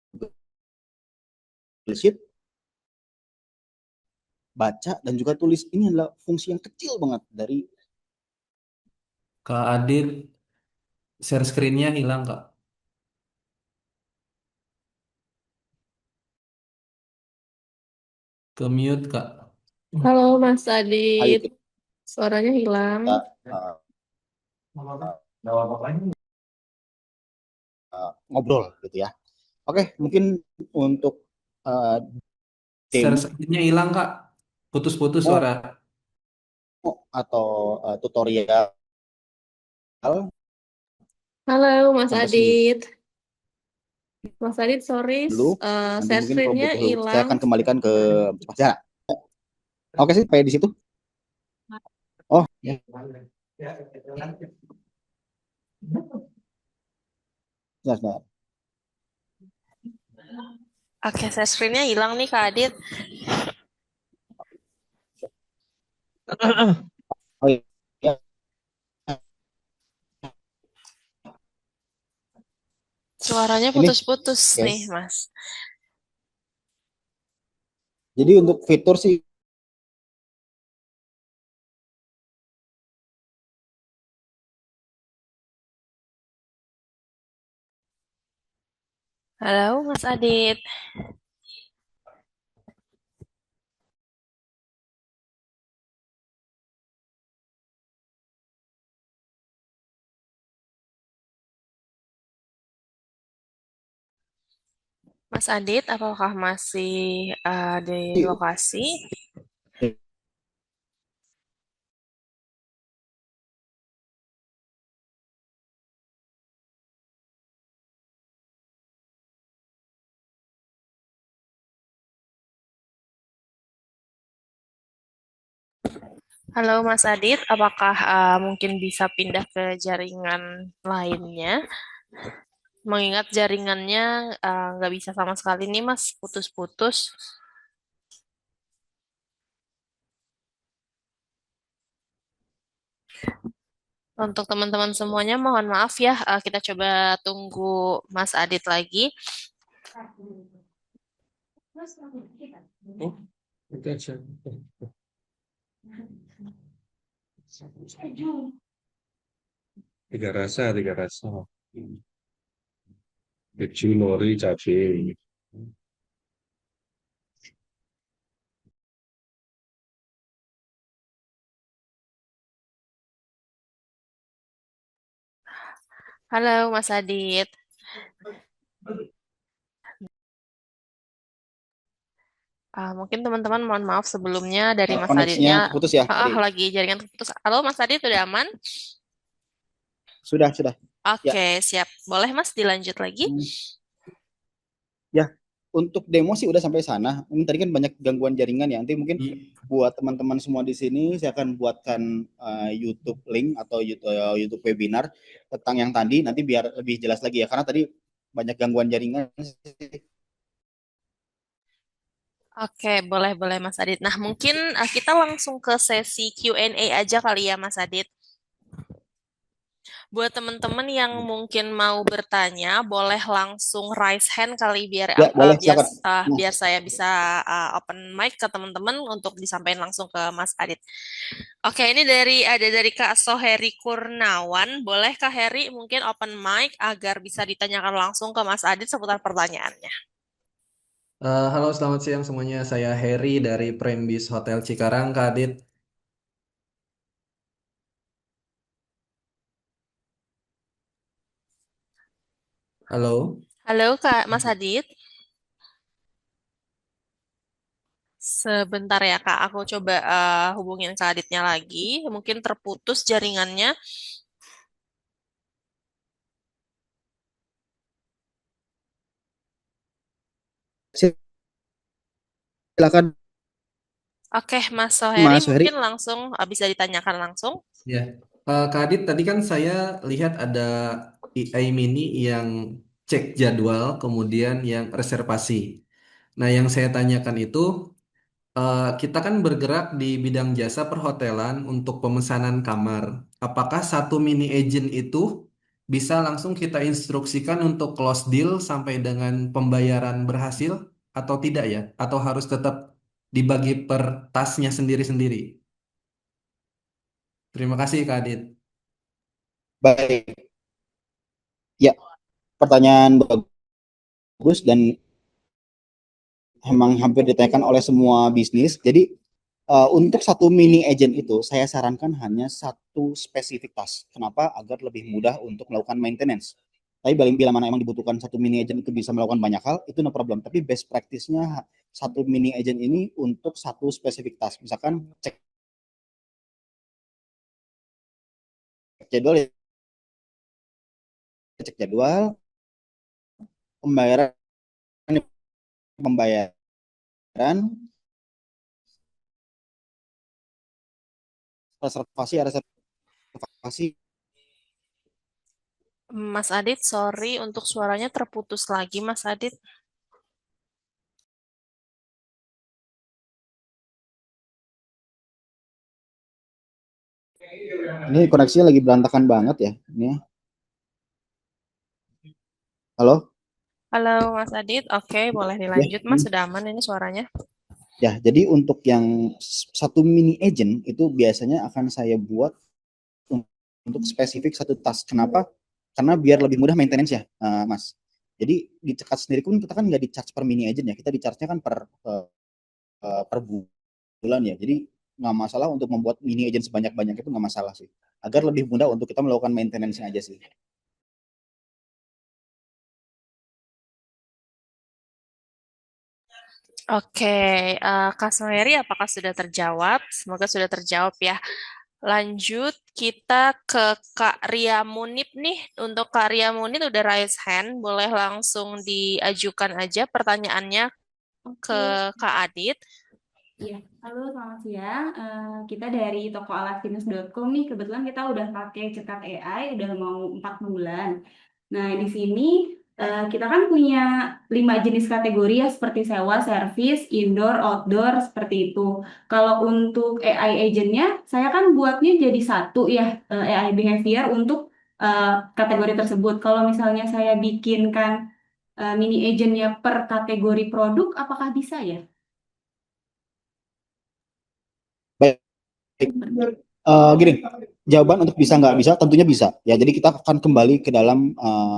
Google Sheet, baca dan juga tulis. Ini adalah fungsi yang kecil banget dari Kak Adit, share screen-nya hilang, Kak. Ke mute, Kak. Halo Mas ayo Adit, kita suaranya hilang. ngobrol gitu ya. Oke, mungkin untuk Share demo screen-nya hilang, Kak. Putus-putus suara. atau tutorial Halo Mas sampai sini Adit. Mas Adit, sorry, dulu. Nanti share mungkin kalau screen-nya butuh saya hilang. akan kembalikan ke Pascara. Oke sih, kayak di situ. Oh, ya. Sebentar. Oke, share screen-nya hilang nih Kak Adit. Oh iya. Suaranya Ini, putus-putus oke. nih, Mas. Jadi untuk fitur sih Halo, Mas Adit. Mas Adit, apakah masih di lokasi? Halo, Mas Adit, apakah mungkin bisa pindah ke jaringan lainnya? Mengingat jaringannya nggak bisa sama sekali nih, Mas, putus-putus. Untuk teman-teman semuanya, mohon maaf ya, kita coba tunggu Mas Adit lagi. Oh, itu aja. Tiga rasa, tiga rasa. Keju, nori, cabai. Halo, Mas Adit. Mungkin teman-teman mohon maaf sebelumnya dari Mas Koneksinya Aditnya putus ya tadi. lagi jaringan terputus. Halo, Mas Adit, udah aman? Sudah. Ya. Oke, siap. Boleh Mas dilanjut lagi? Ya, untuk demo sih udah sampai sana. Ini tadi kan banyak gangguan jaringan ya. Nanti mungkin buat teman-teman semua di sini saya akan buatkan YouTube link atau YouTube webinar tentang yang tadi nanti biar lebih jelas lagi ya. Karena tadi banyak gangguan jaringan. Oke, boleh Mas Adit. Nah, mungkin kita langsung ke sesi Q&A aja kali ya Mas Adit. Buat teman-teman yang mungkin mau bertanya, boleh langsung raise hand kali biar Ya, boleh, silakan. biar saya bisa open mic ke teman-teman untuk disampaikan langsung ke Mas Adit. Oke, ini ada dari Kak Soheri Kurnawan. Boleh Kak Heri mungkin open mic agar bisa ditanyakan langsung ke Mas Adit seputar pertanyaannya. Halo, selamat siang semuanya. Saya Heri dari Prembis Hotel Cikarang, Kak Adit. Halo. Halo Kak Mas Adit. Sebentar ya Kak, aku coba hubungin Kak Aditnya lagi. Mungkin terputus jaringannya. Silakan Oke, Mas Soheri Mas Heri. mungkin langsung bisa ditanyakan langsung. Ya, Kak Adit, tadi kan saya lihat ada AI Mini yang cek jadwal, kemudian yang reservasi. Nah, yang saya tanyakan itu, kita kan bergerak di bidang jasa perhotelan untuk pemesanan kamar. Apakah satu mini agent itu bisa langsung kita instruksikan untuk close deal sampai dengan pembayaran berhasil atau tidak ya? Atau harus tetap dibagi per tasnya sendiri-sendiri? Terima kasih, Kak Adit. Baik. Ya, pertanyaan bagus dan memang hampir ditanyakan oleh semua bisnis. Jadi untuk satu mini agent itu saya sarankan hanya satu spesifik tas. Kenapa? Agar lebih mudah untuk melakukan maintenance. Tapi bila mana emang dibutuhkan satu mini agent itu bisa melakukan banyak hal, itu no problem. Tapi best practice-nya satu mini agent ini untuk satu spesifik tas. Misalkan cek jadwal, cek jadwal, pembayaran, pembayaran, reservasi, reservasi. Mas Adit, sorry untuk suaranya terputus lagi, Mas Adit. Ini koneksinya lagi berantakan banget ya. Ini. Halo? Halo Mas Adit, oke boleh dilanjut Mas, sudah aman ini suaranya. Ya, jadi untuk yang satu mini agent itu biasanya akan saya buat untuk spesifik satu tas. Kenapa? Karena biar lebih mudah maintenance ya, Mas. Jadi di Cekat sendiri pun kita kan nggak di charge per mini agent ya, kita di charge-nya kan per bulan ya. Jadi nggak masalah untuk membuat mini agent sebanyak-banyak itu nggak masalah sih. Agar lebih mudah untuk kita melakukan maintenance-nya aja sih. Oke, Kak Soheri, apakah sudah terjawab? Semoga sudah terjawab ya. Lanjut, kita ke Kak Ria Munib nih. Untuk Kak Ria Munib udah raise hand, boleh langsung diajukan aja pertanyaannya ke Oke, Kak Adit. iya. Halo, selamat siang. Kita dari toko alatfitness.com nih. Kebetulan kita udah pakai Cekat AI, udah mau 4 bulan. Nah, di sini kita kan punya 5 jenis kategori ya, seperti sewa, servis, indoor, outdoor, seperti itu. Kalau untuk AI agentnya, saya kan buatnya jadi satu ya, AI behavior untuk kategori tersebut. Kalau misalnya saya bikinkan mini agentnya per kategori produk, apakah bisa ya? Baik, gini, jawaban untuk bisa nggak bisa tentunya bisa ya. Jadi kita akan kembali ke dalam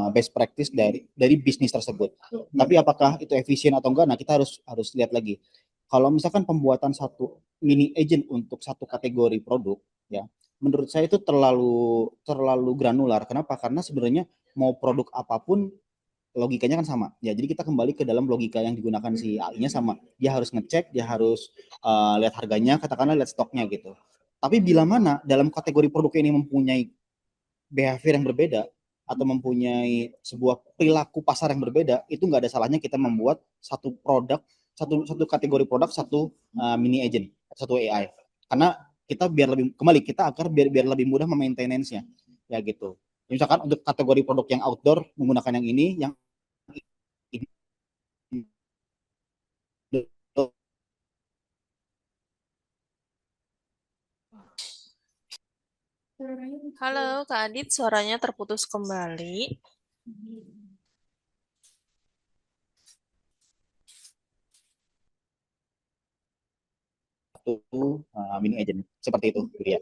best practice dari bisnis tersebut. Tapi apakah itu efisien atau enggak? Nah, kita harus lihat lagi. Kalau misalkan pembuatan satu mini agent untuk satu kategori produk, ya, menurut saya itu terlalu granular. Kenapa? Karena sebenarnya mau produk apapun logikanya kan sama. Ya, jadi kita kembali ke dalam logika yang digunakan si AI-nya sama. Dia harus ngecek, dia harus lihat harganya, katakanlah lihat stoknya gitu. Tapi bila mana dalam kategori produk ini mempunyai behavior yang berbeda atau mempunyai sebuah perilaku pasar yang berbeda, itu nggak ada salahnya kita membuat satu produk, satu kategori produk, satu mini agent, satu AI. Karena kita biar lebih kembali kita agar biar lebih mudah memaintenance-nya, ya gitu. Misalkan untuk kategori produk yang outdoor menggunakan yang ini, yang Halo, Kak Adit, suaranya terputus kembali. satu mini agent seperti itu, ya.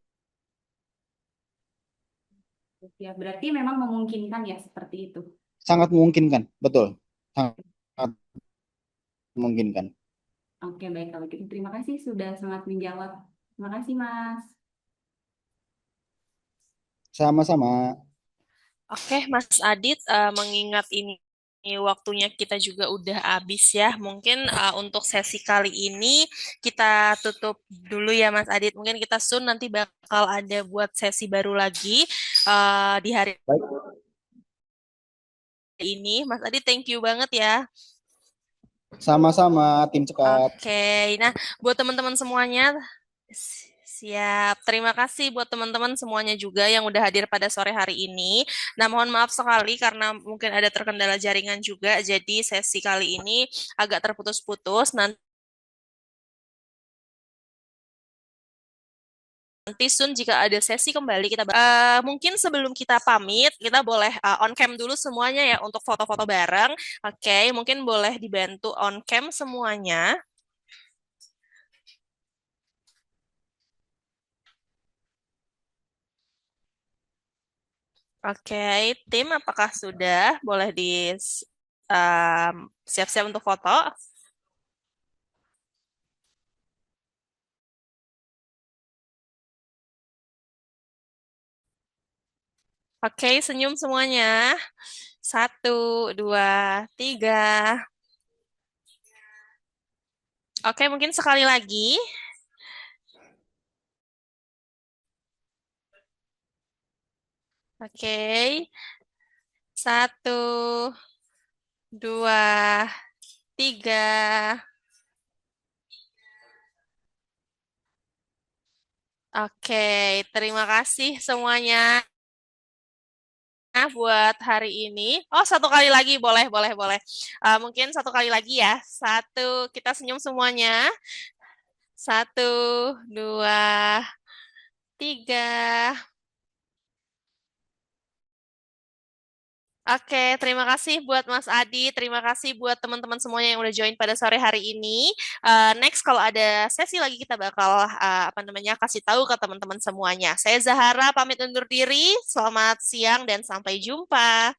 Ya, berarti memang memungkinkan ya seperti itu. Sangat memungkinkan, betul, sangat memungkinkan. Oke, baik kalau gitu. Terima kasih sudah sangat menjawab. Terima kasih, Mas. Sama-sama. Oke, Mas Adit, mengingat ini waktunya kita juga udah habis ya. Mungkin untuk sesi kali ini kita tutup dulu ya, Mas Adit. Mungkin kita soon nanti bakal ada buat sesi baru lagi di hari Baik. ini. Mas Adit, thank you banget ya. Sama-sama tim Cekat. Oke, nah buat teman-teman semuanya, siap. Terima kasih buat teman-teman semuanya juga yang udah hadir pada sore hari ini. Nah, mohon maaf sekali karena mungkin ada terkendala jaringan juga, jadi sesi kali ini agak terputus-putus. Nanti soon jika ada sesi kembali kita mungkin sebelum kita pamit kita boleh on cam dulu semuanya ya untuk foto-foto bareng. Oke, mungkin boleh dibantu on cam semuanya. Oke, tim apakah sudah boleh di siap-siap untuk foto? Oke, senyum semuanya. 1, 2, 3. Oke, mungkin sekali lagi. Oke. 1, 2, 3. Oke, terima kasih semuanya buat hari ini. Oh, satu kali lagi, boleh, boleh, boleh. Mungkin satu kali lagi ya. 1, kita senyum semuanya. 1, 2, 3. Oke, terima kasih buat Mas Adi, terima kasih buat teman-teman semuanya yang udah join pada sore hari ini. Next kalau ada sesi lagi kita bakal kasih tahu ke teman-teman semuanya. Saya Zahara pamit undur diri. Selamat siang dan sampai jumpa.